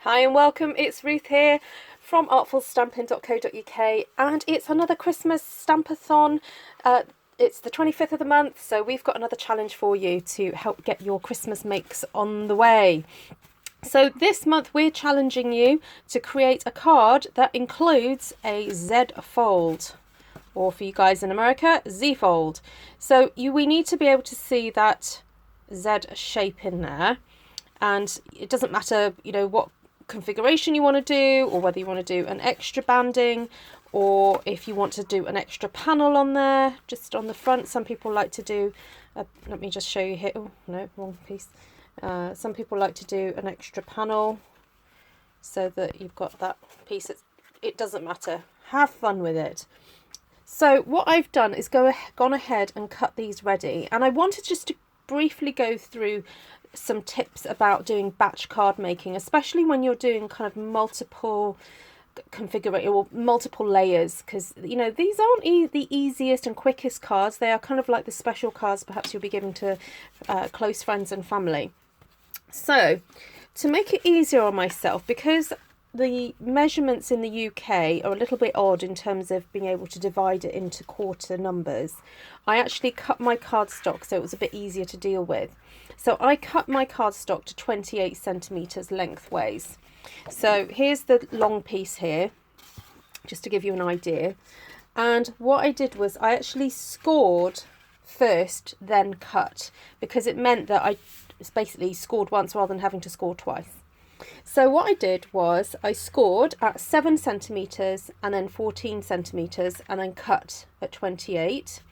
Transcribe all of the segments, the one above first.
Hi and welcome, it's Ruth here from artfulstampin.co.uk and it's another Christmas Stampathon. It's the 25th of the month, so we've got another challenge for you to help get your Christmas makes on the way. So this month we're challenging you to create a card that includes a Z-fold, or for you guys in America, Z-fold. So we need to be able to see that Z shape in there, and it doesn't matter, what configuration you want to do, or whether you want to do an extra banding, or if you want to do an extra panel on there just on the front. Some people like to do let me just show you here. Oh no, wrong piece. Some people like to do an extra panel so that you've got that piece. It doesn't matter, have fun with it. So what I've done is gone ahead and cut these ready, and I wanted just to briefly go through some tips about doing batch card making, especially when you're doing kind of multiple configuration or multiple layers, because these aren't the easiest and quickest cards. They are kind of like the special cards perhaps you'll be giving to close friends and family. So to make it easier on myself, because the measurements in the UK are a little bit odd in terms of being able to divide it into quarter numbers, I actually cut my cardstock so it was a bit easier to deal with. So I cut my cardstock to 28 centimetres lengthways. So here's the long piece here, just to give you an idea. And what I did was I actually scored first, then cut, because it meant that I basically scored once rather than having to score twice. So what I did was I scored at 7 centimetres and then 14 centimetres and then cut at 28.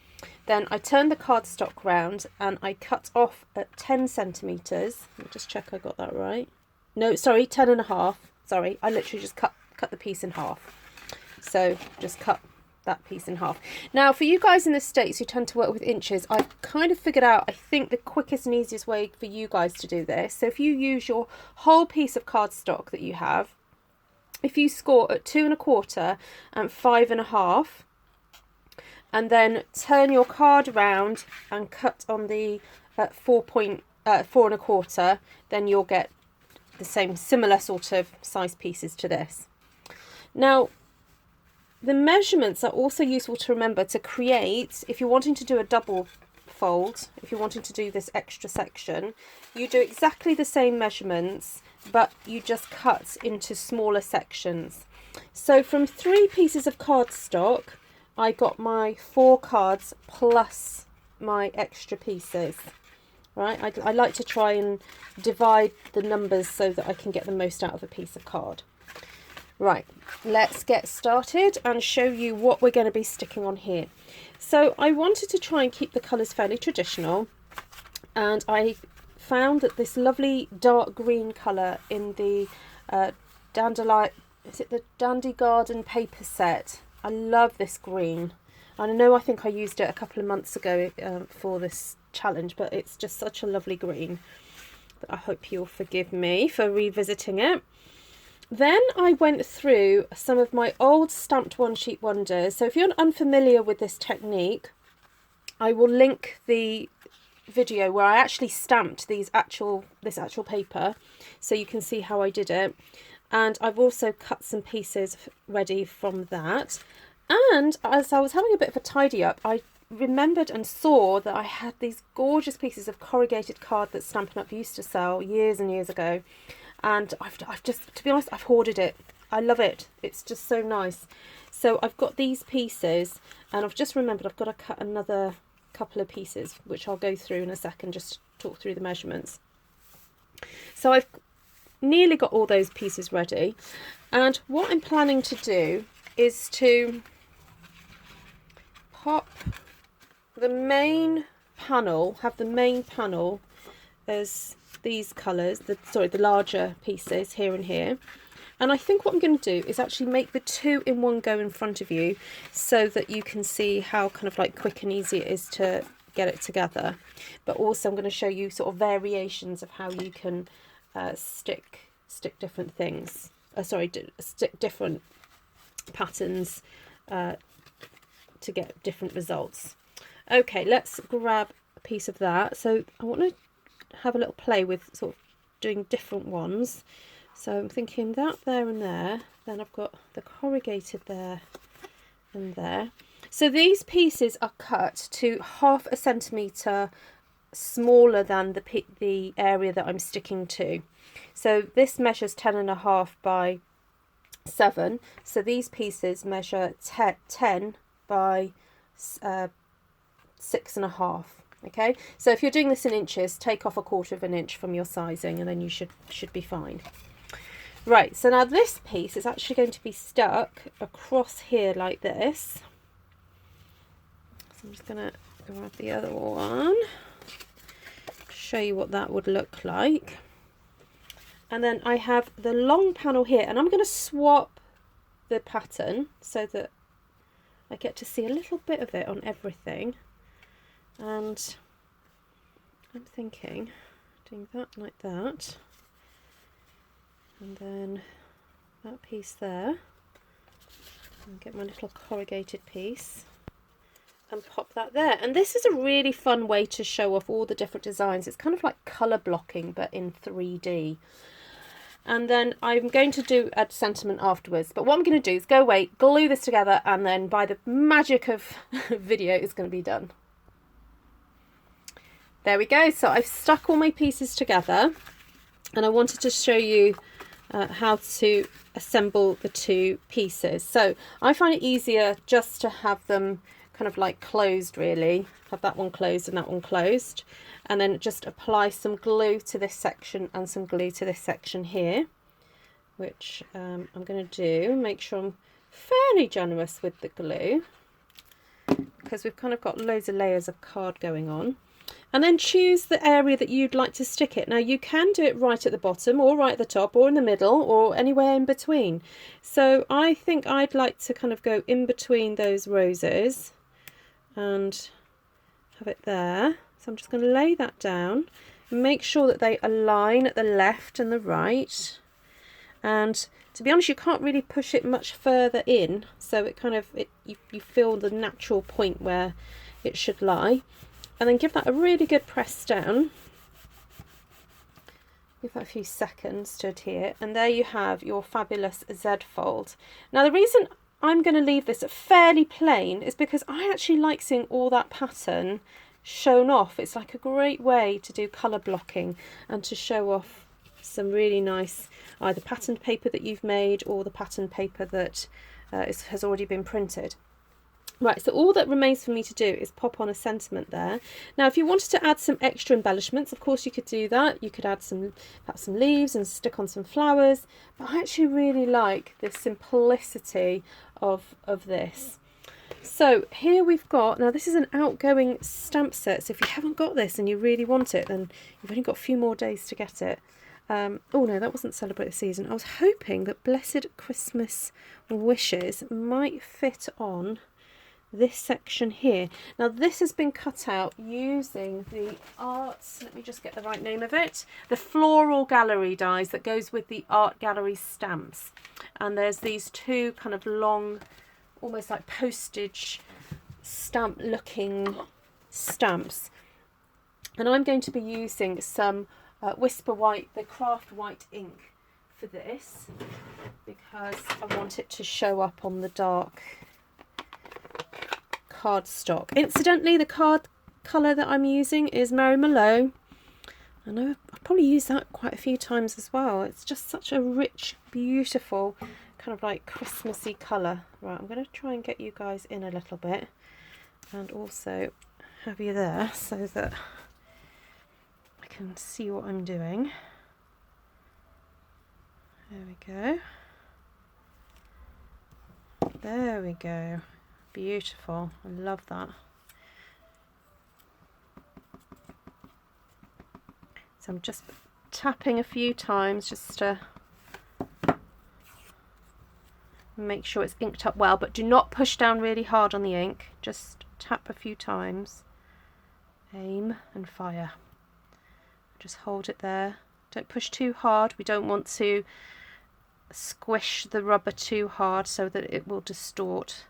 Then I turned the cardstock round and I cut off at 10 centimetres. Let me just check I got that right. No, sorry, 10 and a half. Sorry, I literally just cut the piece in half. So just cut that piece in half. Now for you guys in the States who tend to work with inches, I've kind of figured out, I think, the quickest and easiest way for you guys to do this. So if you use your whole piece of cardstock that you have, if you score at 2 1/4 and 5 1/2, and then turn your card round and cut on the 4 1/4, then you'll get the similar sort of size pieces to this. Now the measurements are also useful to remember to create. If you're wanting to do a double fold, if you're wanting to do this extra section, you do exactly the same measurements, but you just cut into smaller sections. So from 3 pieces of cardstock, I got my 4 cards plus my extra pieces. Right, I like to try and divide the numbers so that I can get the most out of a piece of card. Right, let's get started and show you what we're going to be sticking on here. So I wanted to try and keep the colours fairly traditional, and I found that this lovely dark green colour in the Dandelion, is it the Dandy Garden paper set? I love this green. I know I think I used it a couple of months ago for this challenge, but it's just such a lovely green that I hope you'll forgive me for revisiting it. Then I went through some of my old stamped one sheet wonders. So if you're unfamiliar with this technique, I will link the video where I actually stamped this actual paper, so you can see how I did it. And I've also cut some pieces ready from that. And as I was having a bit of a tidy up, I remembered and saw that I had these gorgeous pieces of corrugated card that Stampin' Up used to sell years and years ago. And I've just, to be honest, I've hoarded it. I love it. It's just so nice. So I've got these pieces, and I've just remembered I've got to cut another couple of pieces, which I'll go through in a second, just to talk through the measurements. So I've nearly got all those pieces ready. And what I'm planning to do is to pop the main panel, have the main panel as these colours, the larger pieces here and here. And I think what I'm going to do is actually make the 2 in one go in front of you, so that you can see how kind of like quick and easy it is to get it together. But also I'm going to show you sort of variations of how you can stick different things, stick different patterns to get different results. Okay, let's grab a piece of that. So I want to have a little play with sort of doing different ones. So I'm thinking that there and there, then I've got the corrugated there and there. So these pieces are cut to 1/2 centimetre smaller than the area that I'm sticking to. So this measures 10.5 by 7. So these pieces measure 10 by 6.5. Okay, so if you're doing this in inches, take off 1/4 inch from your sizing, and then you should be fine. Right, so now this piece is actually going to be stuck across here like this. So I'm just going to grab the other one, show you what that would look like. And then I have the long panel here, and I'm going to swap the pattern so that I get to see a little bit of it on everything. And I'm thinking doing that like that, and then that piece there, and get my little corrugated piece and pop that there. And this is a really fun way to show off all the different designs. It's kind of like colour blocking but in 3D. And then I'm going to add sentiment afterwards, but what I'm going to do is go away, glue this together, and then by the magic of video it's going to be done. There we go. So I've stuck all my pieces together, and I wanted to show you how to assemble the two pieces. So I find it easier just to have them kind of like closed, really. Have that one closed and that one closed, and then just apply some glue to this section and some glue to this section here, which I'm going to do. Make sure I'm fairly generous with the glue, because we've kind of got loads of layers of card going on. And then choose the area that you'd like to stick it. Now you can do it right at the bottom or right at the top or in the middle or anywhere in between. So I think I'd like to kind of go in between those roses and have it there. So I'm just going to lay that down and make sure that they align at the left and the right. And to be honest, you can't really push it much further in, so it kind of you feel the natural point where it should lie. And then give that a really good press down. Give that a few seconds to adhere, and there you have your fabulous Z-fold. Now the reason I'm going to leave this fairly plain is because I actually like seeing all that pattern shown off. It's like a great way to do colour blocking and to show off some really nice either patterned paper that you've made or the patterned paper that has already been printed. Right, so all that remains for me to do is pop on a sentiment there. Now, if you wanted to add some extra embellishments, of course you could do that. You could add some leaves and stick on some flowers. But I actually really like the simplicity of this. So here we've got, now this is an outgoing stamp set. So if you haven't got this and you really want it, then you've only got a few more days to get it. Oh no, that wasn't Celebrate the Season. I was hoping that Blessed Christmas Wishes might fit on this section here. Now this has been cut out using the let me just get the right name of it, the Floral gallery dies that goes with the art gallery stamps. And there's these two kind of long, almost like postage stamp looking stamps, and I'm going to be using some Whisper White, the craft white ink for this, because I want it to show up on the dark cardstock. Incidentally, the card colour that I'm using is Merlot. I know I've probably used that quite a few times as well. It's just such a rich, beautiful, kind of like Christmassy colour. Right, I'm going to try and get you guys in a little bit and also have you there so that I can see what I'm doing. There we go. There we go. Beautiful. I love that. So I'm just tapping a few times just to make sure it's inked up well, but do not push down really hard on the ink. Just tap a few times. Aim and fire. Just hold it there. Don't push too hard. We don't want to squish the rubber too hard so that it will distort.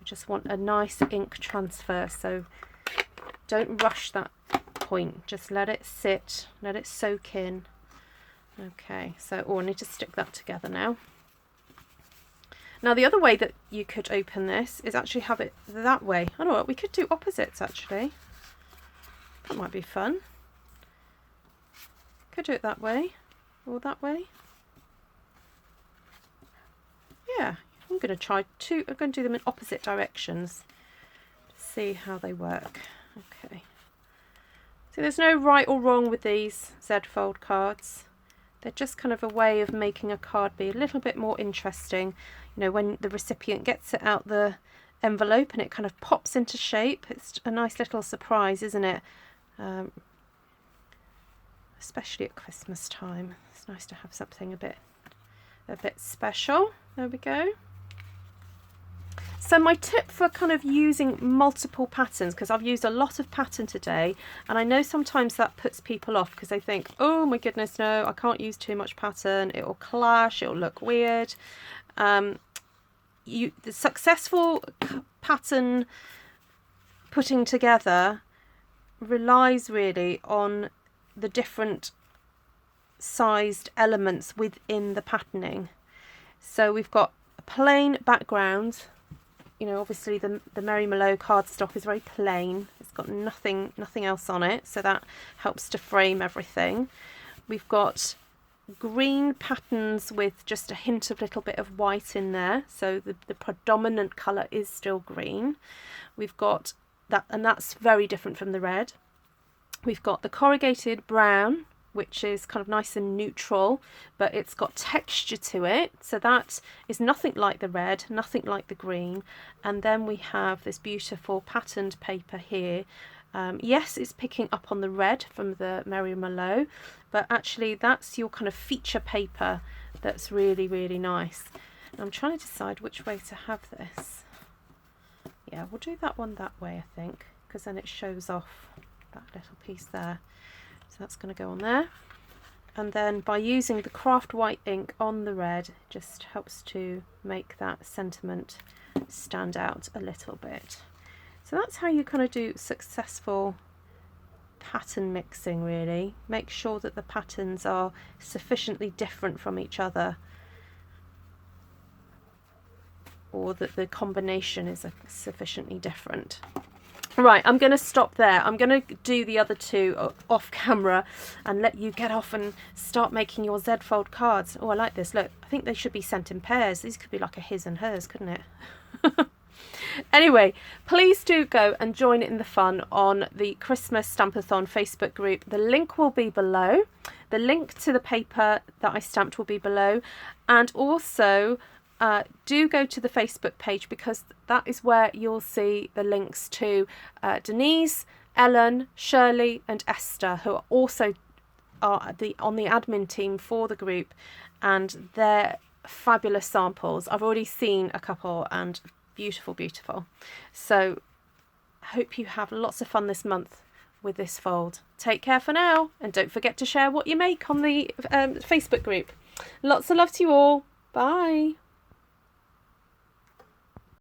Just want a nice ink transfer, so don't rush that point. Just let it sit, let it soak in, Okay, so I need to stick that together now. Now the other way that you could open this is actually have it that way. I don't know, we could do opposites actually. That might be fun. Could do it that way or that way. Yeah, I'm going to try two. I'm going to do them in opposite directions to see how they work. Okay. So there's no right or wrong with these Z-fold cards. They're just kind of a way of making a card be a little bit more interesting. You know, when the recipient gets it out the envelope and it kind of pops into shape. It's a nice little surprise, isn't it? Especially at Christmas time. It's nice to have something a bit special. There we go. So my tip for kind of using multiple patterns, because I've used a lot of pattern today, and I know sometimes that puts people off because they think, oh my goodness, no, I can't use too much pattern, it will clash, it will look weird. The successful pattern putting together relies really on the different sized elements within the patterning. So we've got a plain background. You know, obviously the Merlot cardstock is very plain. It's got nothing else on it, so that helps to frame everything. We've got green patterns with just a hint of little bit of white in there, so the predominant colour is still green. We've got that, and that's very different from the red. We've got the corrugated brown, which is kind of nice and neutral, but it's got texture to it. So that is nothing like the red, nothing like the green. And then we have this beautiful patterned paper here. Yes, it's picking up on the red from the Merlot, but actually that's your kind of feature paper that's really, really nice. And I'm trying to decide which way to have this. Yeah, we'll do that one that way, I think, because then it shows off that little piece there. So that's going to go on there, and then by using the craft white ink on the red, it just helps to make that sentiment stand out a little bit. So that's how you kind of do successful pattern mixing, really. Make sure that the patterns are sufficiently different from each other, or that the combination is sufficiently different. Right, I'm going to stop there. I'm going to do the other two off camera and let you get off and start making your Z-fold cards. Oh, I like this. Look, I think they should be sent in pairs. These could be like a his and hers, couldn't it? Anyway, please do go and join in the fun on the Christmas Stampathon Facebook group. The link will be below. The link to the paper that I stamped will be below. And also, do go to the Facebook page, because that is where you'll see the links to Denise, Ellen, Shirley and Esther, who are also on the admin team for the group, and they're fabulous samples. I've already seen a couple and beautiful, beautiful. So I hope you have lots of fun this month with this fold. Take care for now, and don't forget to share what you make on the Facebook group. Lots of love to you all. Bye.